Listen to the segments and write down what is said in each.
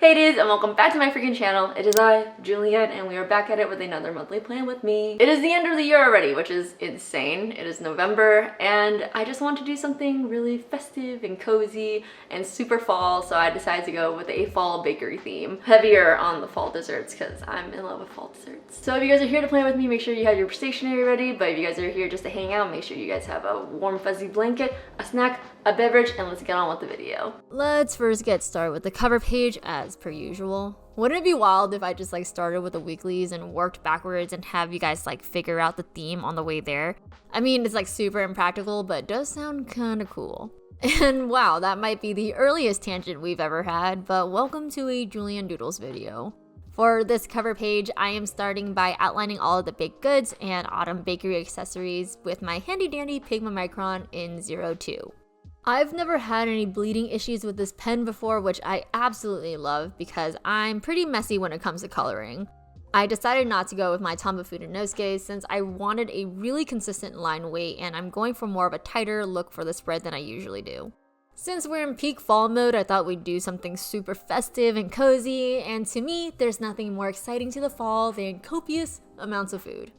Hey dudes, and welcome back to my freaking channel. It is I, Julianne, and we are back at it with another monthly plan with me. It is the end of the year already, which is insane. It is November, and I just want to do something really festive and cozy and super fall, so I decided to go with a fall bakery theme. Heavier on the fall desserts, because I'm in love with fall desserts. So if you guys are here to plan with me, make sure you have your stationery ready, but if you guys are here just to hang out, make sure you guys have a warm fuzzy blanket, a snack, a beverage, and let's get on with the video. Let's first get started with the cover page as per usual. Wouldn't it be wild if I just started with the weeklies and worked backwards and have you guys figure out the theme on the way there? I mean, it's super impractical, but it does sound kinda cool. And wow, that might be the earliest tangent we've ever had, but welcome to a JulianneDoodles video. For this cover page, I am starting by outlining all of the baked goods and autumn bakery accessories with my handy dandy Pigma Micron in 02. I've never had any bleeding issues with this pen before, which I absolutely love because I'm pretty messy when it comes to coloring. I decided not to go with my Tombow Fudenosuke since I wanted a really consistent line weight and I'm going for more of a tighter look for the spread than I usually do. Since we're in peak fall mode, I thought we'd do something super festive and cozy, and to me, there's nothing more exciting to the fall than copious amounts of food.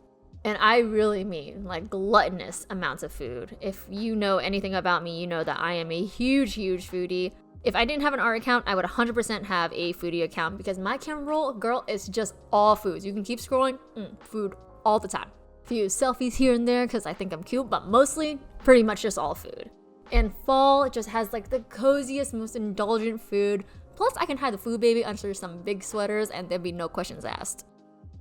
And I really mean gluttonous amounts of food. If you know anything about me, you know that I am a huge foodie. If I didn't have an art account, I would 100% have a foodie account because my camera roll, girl, is just all foods. You can keep scrolling, food all the time. A few selfies here and there because I think I'm cute, but mostly pretty much just all food. And fall just has the coziest, most indulgent food. Plus I can hide the food baby under some big sweaters and there'd be no questions asked.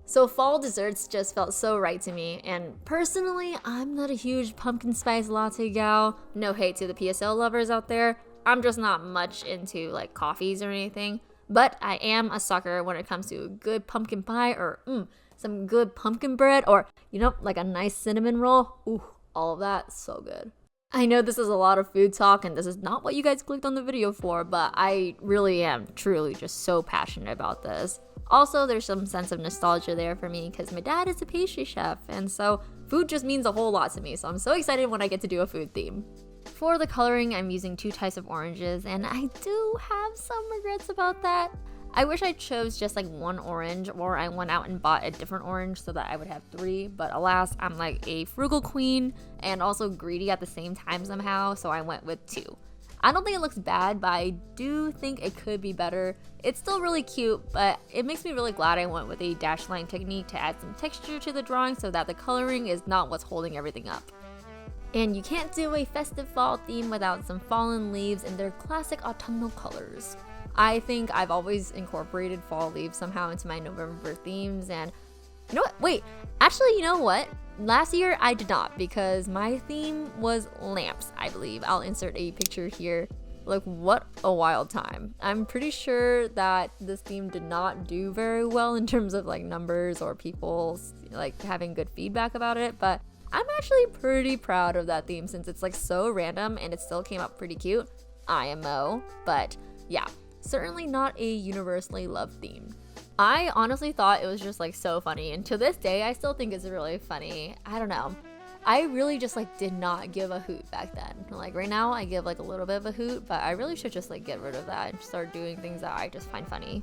So fall desserts just felt so right to me, and personally, I'm not a huge pumpkin spice latte gal. No hate to the PSL lovers out there. I'm just not much into coffees or anything, but I am a sucker when it comes to a good pumpkin pie or some good pumpkin bread or, a nice cinnamon roll. Ooh, all of that, so good. I know this is a lot of food talk and this is not what you guys clicked on the video for, but I really am truly just so passionate about this. Also, there's some sense of nostalgia there for me because my dad is a pastry chef, and so food just means a whole lot to me, so I'm so excited when I get to do a food theme. For the coloring, I'm using 2 types of oranges, and I do have some regrets about that. I wish I chose just one orange, or I went out and bought a different orange so that I would have 3, but alas, I'm a frugal queen and also greedy at the same time somehow, so I went with 2. I don't think it looks bad, but I do think it could be better. It's still really cute, but it makes me really glad I went with a dash line technique to add some texture to the drawing so that the coloring is not what's holding everything up. And you can't do a festive fall theme without some fallen leaves in their classic autumnal colors. I think I've always incorporated fall leaves somehow into my November themes, and you know what? Wait, actually, you know what? Last year I did not because my theme was lamps, I believe. I'll insert a picture here. What a wild time. I'm pretty sure that this theme did not do very well in terms of numbers or people having good feedback about it, but I'm actually pretty proud of that theme since it's so random and it still came out pretty cute. IMO, but yeah, certainly not a universally loved theme. I honestly thought it was just so funny, and to this day I still think it's really funny. I don't know. I really just did not give a hoot back then. Right now I give a little bit of a hoot, but I really should just get rid of that and start doing things that I just find funny.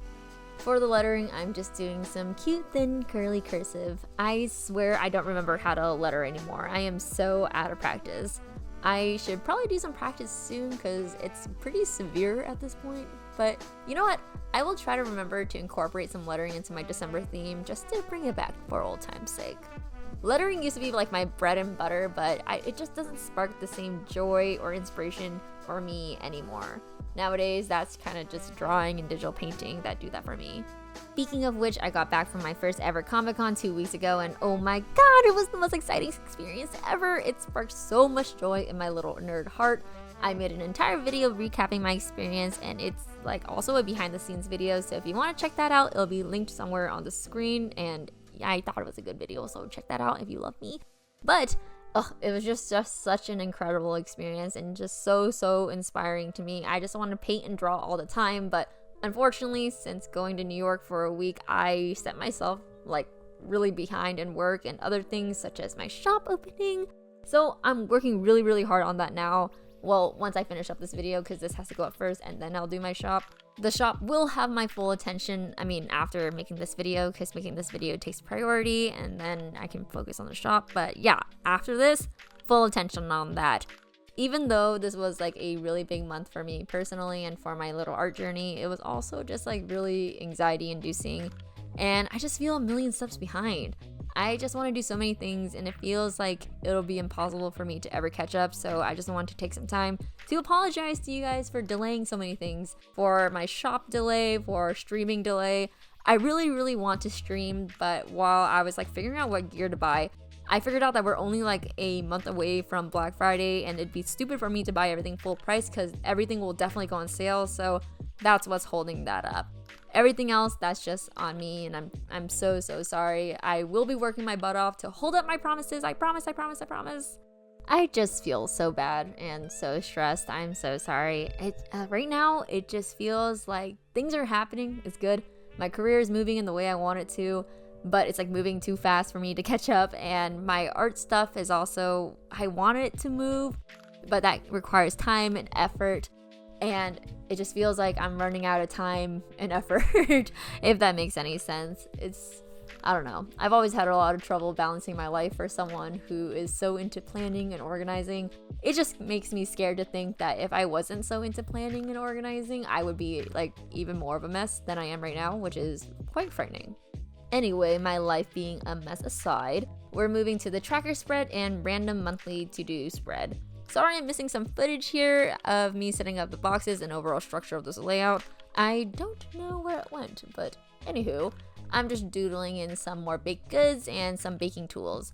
For the lettering, I'm just doing some cute thin curly cursive. I swear I don't remember how to letter anymore. I am so out of practice. I should probably do some practice soon because it's pretty severe at this point. But you know what? I will try to remember to incorporate some lettering into my December theme just to bring it back for old time's sake. Lettering used to be my bread and butter, but it just doesn't spark the same joy or inspiration for me anymore. Nowadays, that's kind of just drawing and digital painting that do that for me. Speaking of which, I got back from my first ever Comic-Con 2 weeks ago, and oh my god, it was the most exciting experience ever! It sparked so much joy in my little nerd heart. I made an entire video recapping my experience, and it's also a behind the scenes video, so if you want to check that out, it'll be linked somewhere on the screen, and I thought it was a good video, so check that out if you love me. But it was just such an incredible experience and just so inspiring to me. I just want to paint and draw all the time, but unfortunately, since going to New York for a week, I set myself really behind in work and other things such as my shop opening. So I'm working really hard on that now. Well, once I finish up this video, because this has to go up first, and then I'll do my shop. The shop will have my full attention, after making this video, because making this video takes priority, and then I can focus on the shop. But yeah, after this, full attention on that. Even though this was like a really big month for me personally and for my little art journey, it was also just like really anxiety inducing, and I just feel a million steps behind. I just want to do so many things, and it feels like it'll be impossible for me to ever catch up, so I just want to take some time to apologize to you guys for delaying so many things, for my shop delay, for streaming delay. I really want to stream, but while I was like figuring out what gear to buy, I figured out that we're only like a month away from Black Friday, and it'd be stupid for me to buy everything full price because everything will definitely go on sale, so that's what's holding that up. Everything else, that's just on me, and I'm so sorry. I will be working my butt off to hold up my promises. I promise. I just feel so bad and so stressed. I'm so sorry. Right now, it just feels like things are happening. It's good. My career is moving in the way I want it to, but it's like moving too fast for me to catch up, and my art stuff is also, I want it to move, but that requires time and effort, and it just feels like I'm running out of time and effort, if that makes any sense. I don't know. I've always had a lot of trouble balancing my life for someone who is so into planning and organizing. It just makes me scared to think that if I wasn't so into planning and organizing, I would be like even more of a mess than I am right now, which is quite frightening. Anyway, my life being a mess aside, we're moving to the tracker spread and random monthly to-do spread. Sorry I'm missing some footage here of me setting up the boxes and overall structure of this layout. I don't know where it went, but anywho, I'm just doodling in some more baked goods and some baking tools.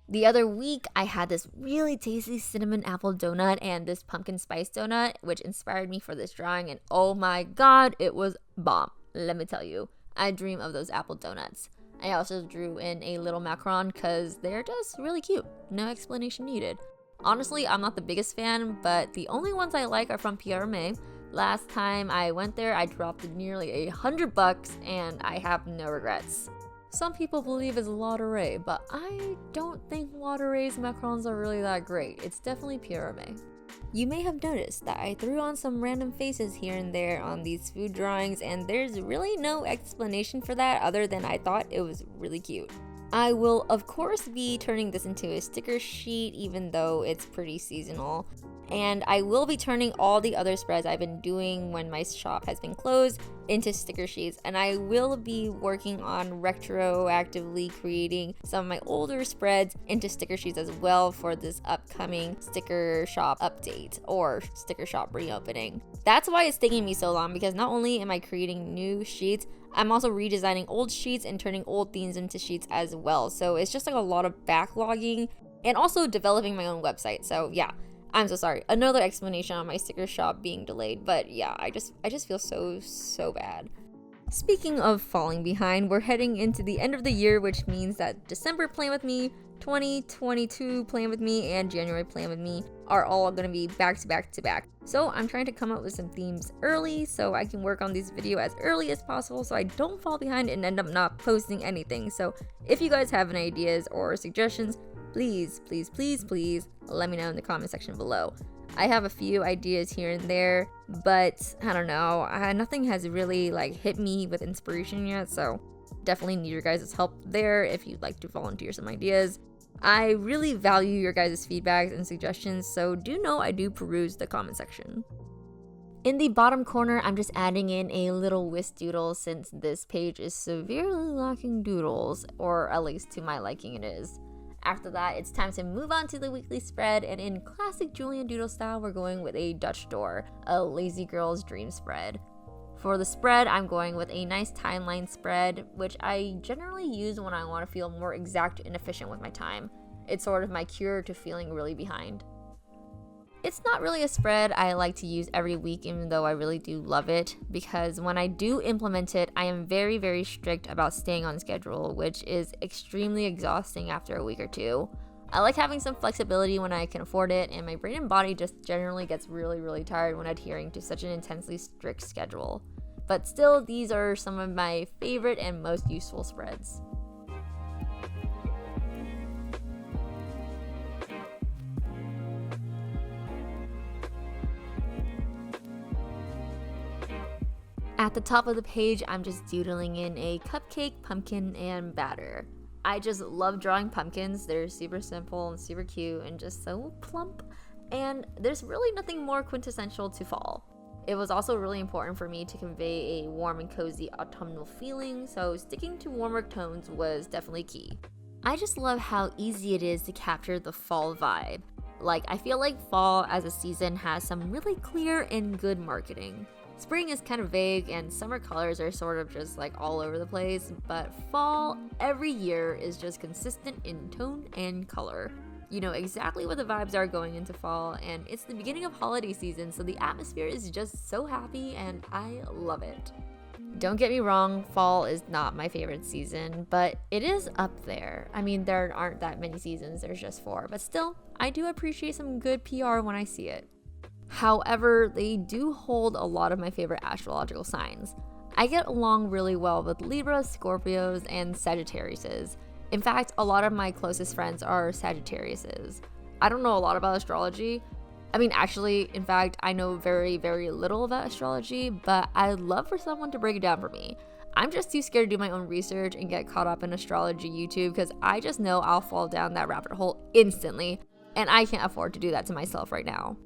The other week, I had this really tasty cinnamon apple donut and this pumpkin spice donut, which inspired me for this drawing, and oh my god, it was bomb. Let me tell you, I dream of those apple donuts. I also drew in a little macaron because they're just really cute. No explanation needed. Honestly, I'm not the biggest fan, but the only ones I like are from PRMA. Last time I went there, I dropped nearly $100 and I have no regrets. Some people believe it's Lauderay, but I don't think Lauderay's macarons are really that great. It's definitely PRMA. You may have noticed that I threw on some random faces here and there on these food drawings, and there's really no explanation for that other than I thought it was really cute. I will of course be turning this into a sticker sheet even though it's pretty seasonal. And I will be turning all the other spreads I've been doing when my shop has been closed into sticker sheets, and I will be working on retroactively creating some of my older spreads into sticker sheets as well for this upcoming sticker shop update or sticker shop reopening. That's why it's taking me so long, because not only am I creating new sheets, I'm also redesigning old sheets and turning old themes into sheets as well. So it's just like a lot of backlogging and also developing my own website. So yeah, I'm so sorry. Another explanation on my sticker shop being delayed, but yeah, I just feel so bad. Speaking of falling behind, we're heading into the end of the year, which means that December Plan With Me, 2022 Plan With Me, and January Plan With Me are all going to be back to back to back. So I'm trying to come up with some themes early so I can work on this video as early as possible so I don't fall behind and end up not posting anything. So if you guys have any ideas or suggestions, please let me know in the comment section below. I have a few ideas here and there, but I don't know, nothing has really like hit me with inspiration yet, so definitely need your guys' help there if you'd like to volunteer some ideas. I really value your guys' feedbacks and suggestions, so do know I do peruse the comment section. In the bottom corner, I'm just adding in a little whisk doodle since this page is severely lacking doodles, or at least to my liking it is. After that, it's time to move on to the weekly spread, and in classic JulianneDoodles style, we're going with a Dutch door, a lazy girl's dream spread. For the spread, I'm going with a nice timeline spread, which I generally use when I want to feel more exact and efficient with my time. It's sort of my cure to feeling really behind. It's not really a spread I like to use every week, even though I really do love it, because when I do implement it, I am very strict about staying on schedule, which is extremely exhausting after a week or two. I like having some flexibility when I can afford it, and my brain and body just generally gets really tired when adhering to such an intensely strict schedule. But still, these are some of my favorite and most useful spreads. At the top of the page, I'm just doodling in a cupcake, pumpkin, and batter. I just love drawing pumpkins. They're super simple and super cute and just so plump. And there's really nothing more quintessential to fall. It was also really important for me to convey a warm and cozy autumnal feeling, so sticking to warmer tones was definitely key. I just love how easy it is to capture the fall vibe. Like, I feel like fall as a season has some really clear and good marketing. Spring is kind of vague and summer colors are sort of just like all over the place, but fall every year is just consistent in tone and color. You know exactly what the vibes are going into fall, and it's the beginning of holiday season, so the atmosphere is just so happy and I love it. Don't get me wrong, fall is not my favorite season, but it is up there. I mean, there aren't that many seasons, there's just 4, but still, I do appreciate some good PR when I see it. However, they do hold a lot of my favorite astrological signs. I get along really well with Libras, Scorpios, and Sagittariuses. In fact, a lot of my closest friends are Sagittariuses. I don't know a lot about astrology. I mean, actually, in fact, I know very, very little about astrology, but I'd love for someone to break it down for me. I'm just too scared to do my own research and get caught up in astrology YouTube because I just know I'll fall down that rabbit hole instantly, and I can't afford to do that to myself right now.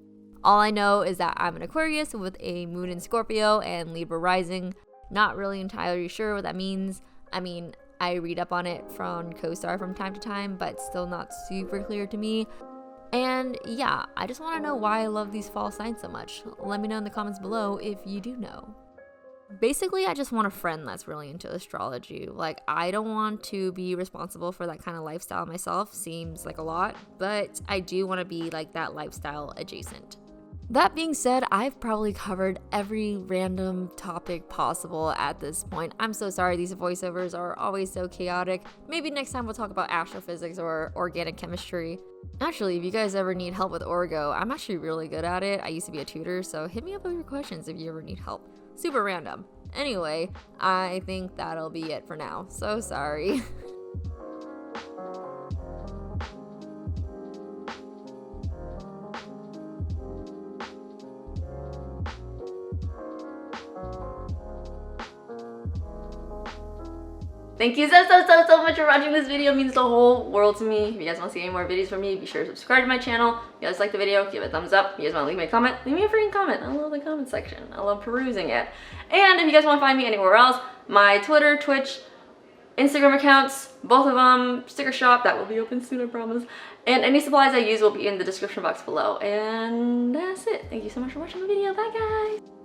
All I know is that I'm an Aquarius with a moon in Scorpio and Libra rising. Not really entirely sure what that means. I mean, I read up on it from CoStar from time to time, but still not super clear to me. And yeah, I just want to know why I love these fall signs so much. Let me know in the comments below if you do know. Basically, I just want a friend that's really into astrology. Like, I don't want to be responsible for that kind of lifestyle myself, seems like a lot, but I do want to be like that lifestyle adjacent. That being said, I've probably covered every random topic possible at this point. I'm so sorry, these voiceovers are always so chaotic. Maybe next time we'll talk about astrophysics or organic chemistry. Actually, if you guys ever need help with Orgo, I'm actually really good at it. I used to be a tutor, so hit me up with your questions if you ever need help. Super random. Anyway, I think that'll be it for now. So sorry. Thank you so much for watching this video. It means the whole world to me. If you guys want to see any more videos from me, be sure to subscribe to my channel. If you guys like the video, give it a thumbs up. If you guys want to leave me a comment, leave me a freaking comment. I love the comment section. I love perusing it. And if you guys want to find me anywhere else, my Twitter, Twitch, Instagram accounts, both of them, sticker shop, that will be open soon, I promise. And any supplies I use will be in the description box below. And that's it. Thank you so much for watching the video. Bye, guys.